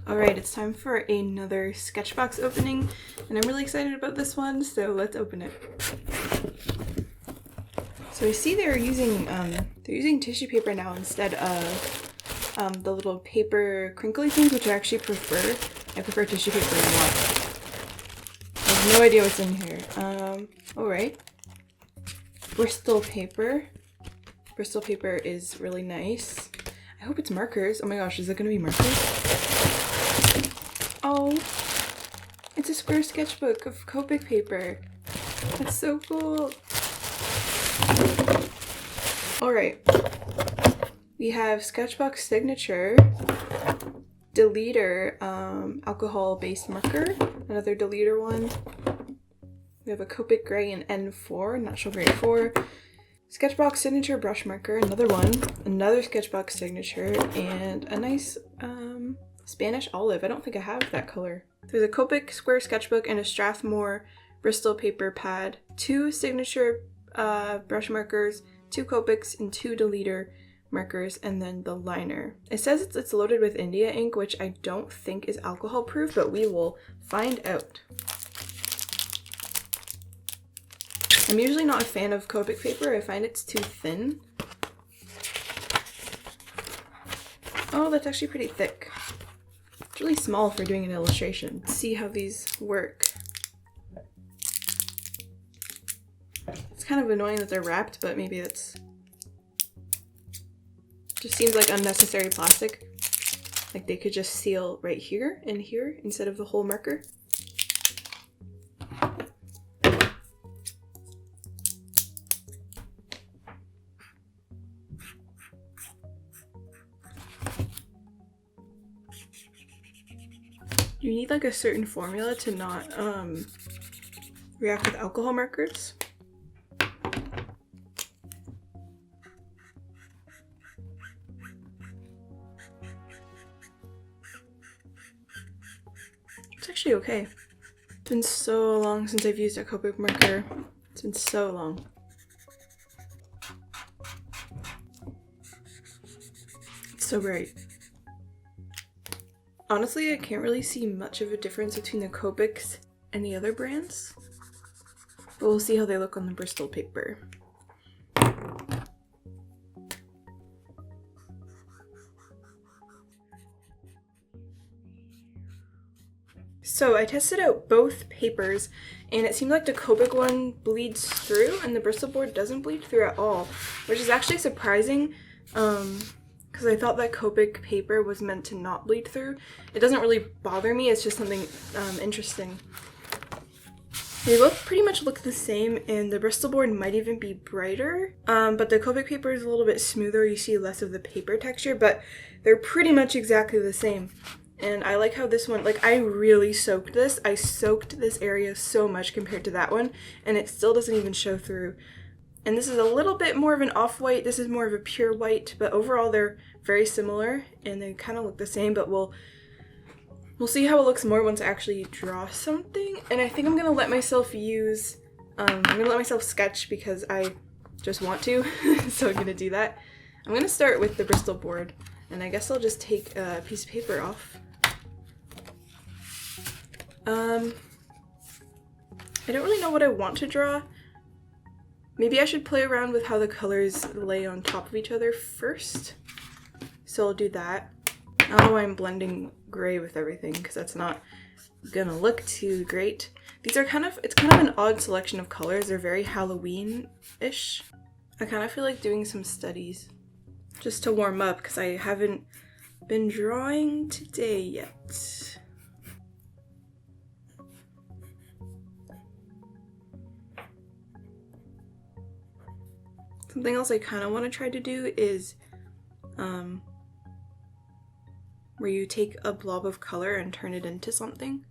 Alright, it's time for another Sketchbox opening, and I'm really excited about this one, so let's open it. So I see they're using tissue paper now instead of the little paper crinkly things, which I actually prefer. I prefer tissue paper a lot. I have no idea what's in here. Alright. Bristol paper. Bristol paper is really nice. I hope it's markers. Oh my gosh, is it gonna be markers? Oh, it's a square sketchbook of Copic paper. That's so cool. Alright, we have Sketchbox signature, deleter, alcohol-based marker, another deleter one. We have a Copic gray in N4, natural grade 4. Sketchbox signature brush marker, another one, another Sketchbox signature, and a nice Spanish olive. I don't think I have that color. There's a Copic square sketchbook and a Strathmore Bristol paper pad, 2 signature brush markers, 2 Copics, and 2 deleter markers, and then the liner. It says it's loaded with India ink, which I don't think is alcohol proof, but we will find out. I'm usually not a fan of Copic paper. I find it's too thin. Oh, that's actually pretty thick. It's really small for doing an illustration. Let's see how these work. It's kind of annoying that they're wrapped, but maybe it's just seems like unnecessary plastic. Like they could just seal right here and here instead of the whole marker. You need like a certain formula to not react with alcohol markers. It's actually okay. It's been so long since I've used a Copic marker. It's been so long. It's so bright. Honestly, I can't really see much of a difference between the Copics and the other brands, but we'll see how they look on the Bristol paper. So I tested out both papers, and it seemed like the Copic one bleeds through and the Bristol board doesn't bleed through at all, which is actually surprising. Because I thought that Copic paper was meant to not bleed through. It doesn't really bother me, it's just something interesting. They both pretty much look the same, and the Bristol board might even be brighter, but the Copic paper is a little bit smoother, you see less of the paper texture, but they're pretty much exactly the same. And I like how this one, like I really soaked this. I soaked this area so much compared to that one, and it still doesn't even show through. And this is a little bit more of an off-white, this is more of a pure white, but overall they're very similar and they kind of look the same, but we'll see how it looks more once I actually draw something. And I think I'm gonna let myself use, I'm gonna let myself sketch because I just want to, so I'm gonna do that. I'm gonna start with the Bristol board, and I guess I'll just take a piece of paper off. I don't really know what I want to draw. Maybe I should play around with how the colors lay on top of each other first. So I'll do that. I don't know why I'm blending gray with everything, because that's not gonna look too great. These are it's kind of an odd selection of colors. They're very Halloween-ish. I kind of feel like doing some studies just to warm up, because I haven't been drawing today yet. Something else I kind of want to try to do is where you take a blob of color and turn it into something.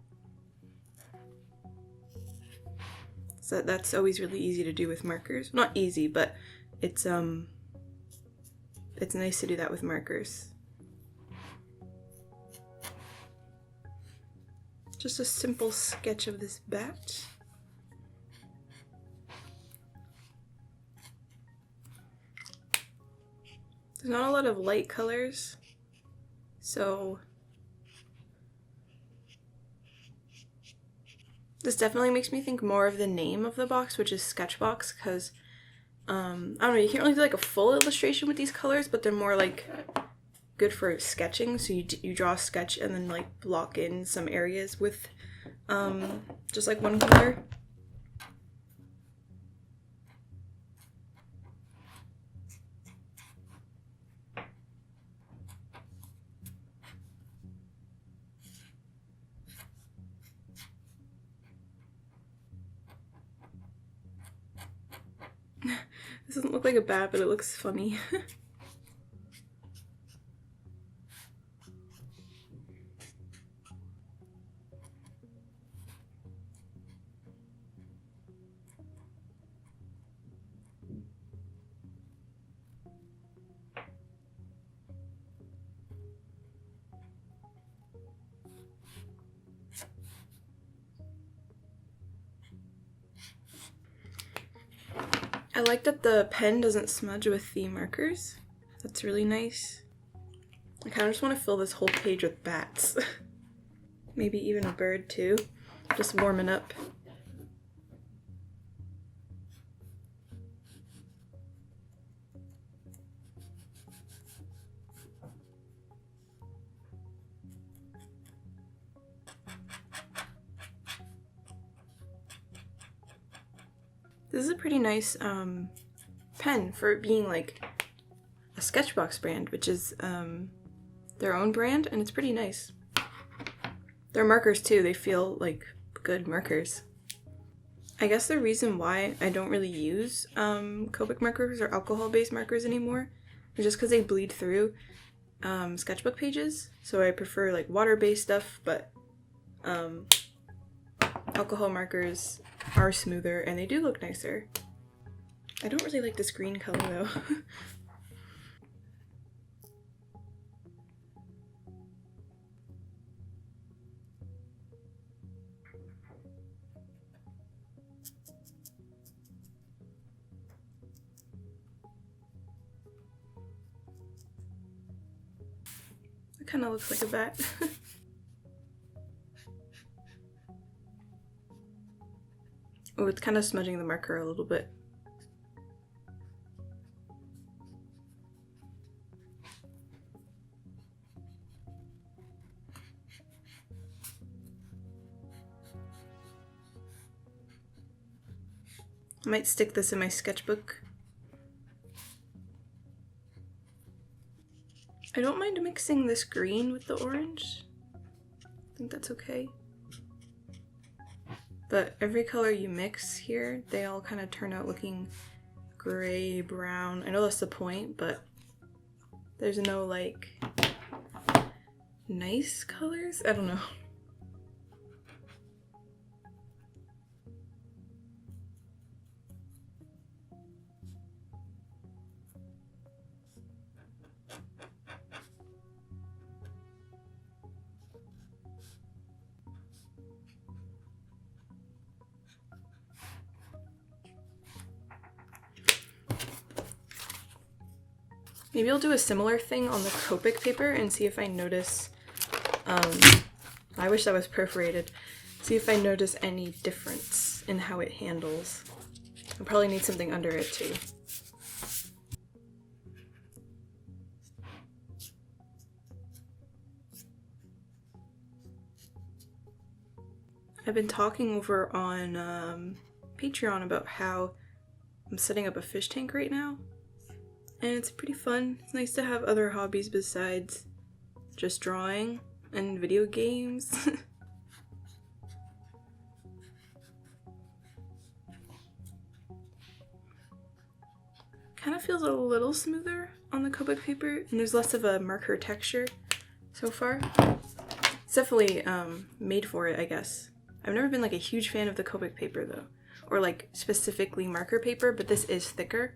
So that's always really easy to do with markers. Not easy, but it's nice to do that with markers. Just a simple sketch of this bat. There's not a lot of light colors, so This definitely makes me think more of the name of the box, which is Sketchbox, because I don't know, you can't really do like a full illustration with these colors, but they're more like good for sketching. So you draw a sketch and then like block in some areas with just like one color. This doesn't look like a bat, but it looks funny. I like that the pen doesn't smudge with the markers. That's really nice. I kind of just want to fill this whole page with bats. Maybe even a bird too. Just warming up. This is a pretty nice pen for it being like a Sketchbox brand, which is their own brand, and it's pretty nice. Their markers too, they feel like good markers. I guess the reason why I don't really use Copic markers or alcohol-based markers anymore is just because they bleed through sketchbook pages. So I prefer like water-based stuff, but alcohol markers are smoother and they do look nicer. I don't really like this green color though. It kind of looks like a bat. Oh, it's kind of smudging the marker a little bit. I might stick this in my sketchbook. I don't mind mixing this green with the orange. I think that's okay. But every color you mix here, they all kind of turn out looking gray, brown. I know that's the point, but there's no like nice colors. I don't know. Maybe I'll do a similar thing on the Copic paper and see if I notice, I wish that was perforated, see if I notice any difference in how it handles. I'll probably need something under it too. I've been talking over on Patreon about how I'm setting up a fish tank right now. And it's pretty fun. It's nice to have other hobbies besides just drawing and video games. Kind of feels a little smoother on the Copic paper, and there's less of a marker texture so far. It's definitely made for it, I guess. I've never been like a huge fan of the Copic paper though, or like specifically marker paper, but this is thicker.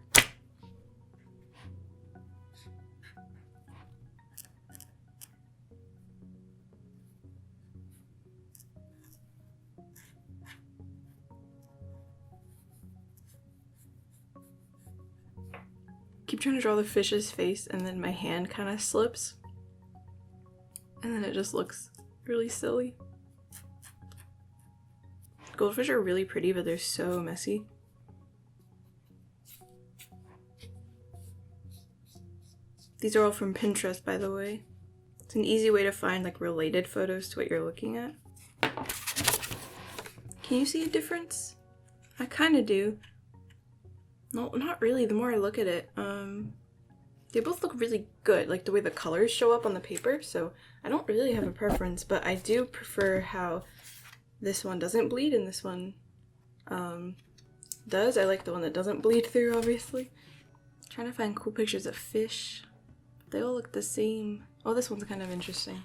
Keep trying to draw the fish's face and then my hand kind of slips and then it just looks really silly. Goldfish are really pretty, but they're so messy. These are all from Pinterest, by the way. It's an easy way to find like related photos to what you're looking at. Can you see a difference? I kind of do. No, not really. The more I look at it, they both look really good, like the way the colors show up on the paper. So I don't really have a preference, but I do prefer how this one doesn't bleed and this one does. I like the one that doesn't bleed through, obviously. I'm trying to find cool pictures of fish. They all look the same. Oh, this one's kind of interesting.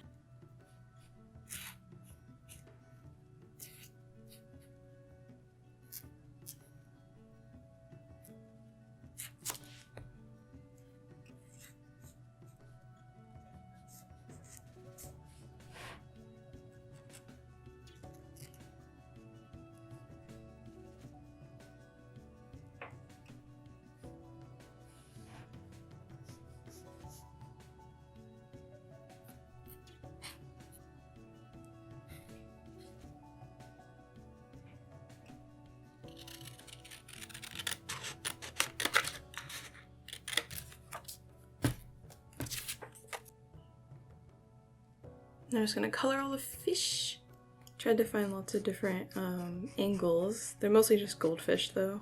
I'm just gonna color all the fish. Tried to find lots of different angles. They're mostly just goldfish though.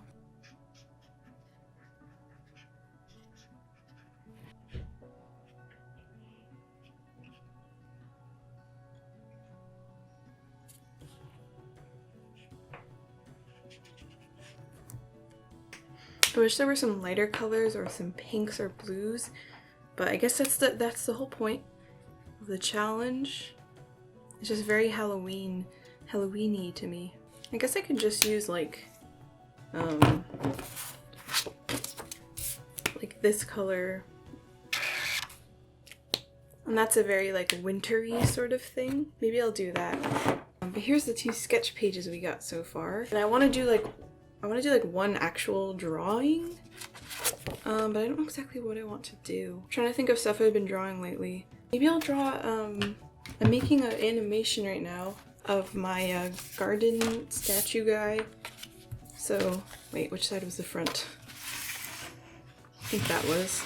I wish there were some lighter colors or some pinks or blues, but I guess that's the whole point of the challenge. It's just very Halloween-y to me. I guess I could just use like this color, and that's a very like wintry sort of thing. Maybe I'll do that. But here's the 2 sketch pages we got so far, and I want to do like one actual drawing, but I don't know exactly what I want to do. I'm trying to think of stuff I've been drawing lately. Maybe I'll draw, I'm making an animation right now of my garden statue guy. So, wait, which side was the front? I think that was.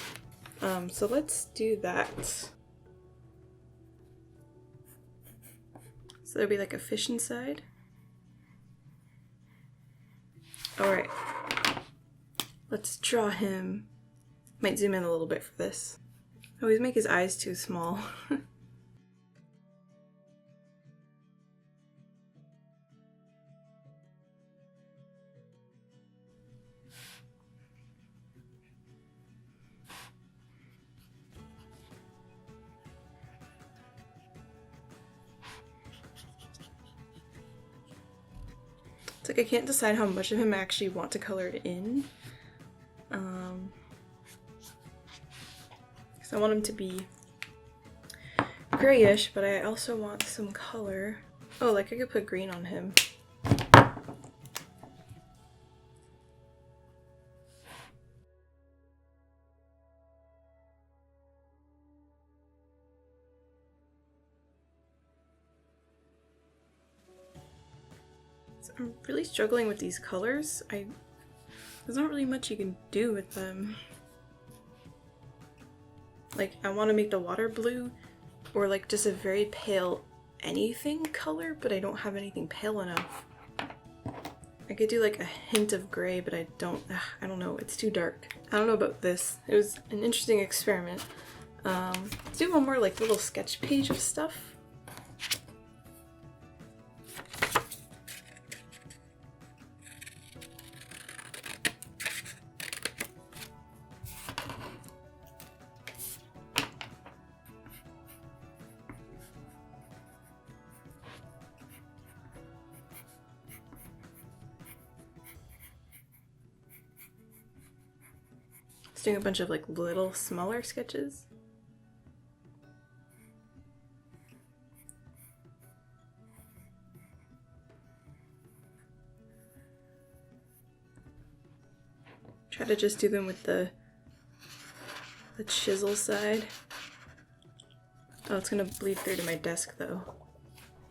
So let's do that. So there'll be like a fish inside. Alright, let's draw him. Might zoom in a little bit for this. I always make his eyes too small. It's like I can't decide how much of him I actually want to color it in. Because I want him to be grayish, but I also want some color. Oh, like I could put green on him. I'm really struggling with these colors. There's not really much you can do with them. Like, I want to make the water blue, or like just a very pale anything color, but I don't have anything pale enough. I could do like a hint of gray, but I don't know, it's too dark. I don't know about this. It was an interesting experiment. Let's do one more like little sketch page of stuff. Doing a bunch of like little smaller sketches. Try to just do them with the chisel side. Oh, it's gonna bleed through to my desk though.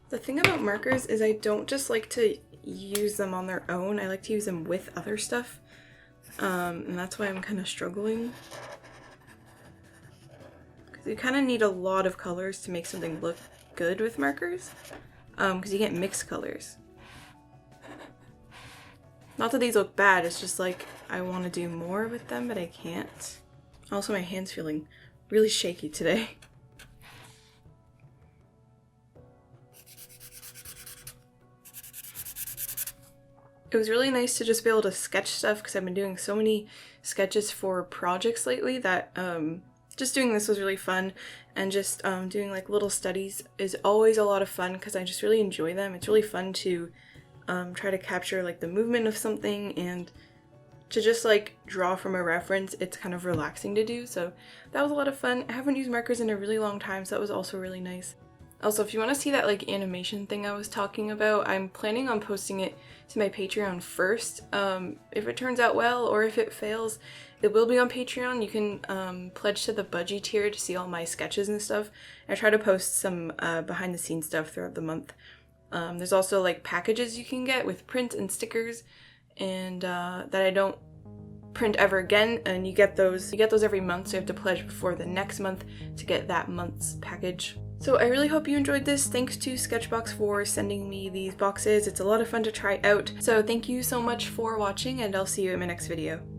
The thing about markers is I don't just like to use them on their own. I like to use them with other stuff, and that's why I'm kind of struggling. Because you kind of need a lot of colors to make something look good with markers, because you can't mix colors. Not that these look bad, it's just like I want to do more with them, but I can't. Also, my hand's feeling really shaky today. It was really nice to just be able to sketch stuff because I've been doing so many sketches for projects lately that just doing this was really fun, and just doing like little studies is always a lot of fun because I just really enjoy them. It's really fun to try to capture like the movement of something and to just like draw from a reference. It's kind of relaxing to do, so that was a lot of fun. I haven't used markers in a really long time, so that was also really nice. Also, if you want to see that like animation thing I was talking about, I'm planning on posting it to my Patreon first. If it turns out well, or if it fails, it will be on Patreon. You can pledge to the budgie tier to see all my sketches and stuff. I try to post some behind the scenes stuff throughout the month. There's also like packages you can get with print and stickers, and that I don't print ever again, and you get those every month, so you have to pledge before the next month to get that month's package. So I really hope you enjoyed this. Thanks to Sketchbox for sending me these boxes. It's a lot of fun to try out. So thank you so much for watching, and I'll see you in my next video.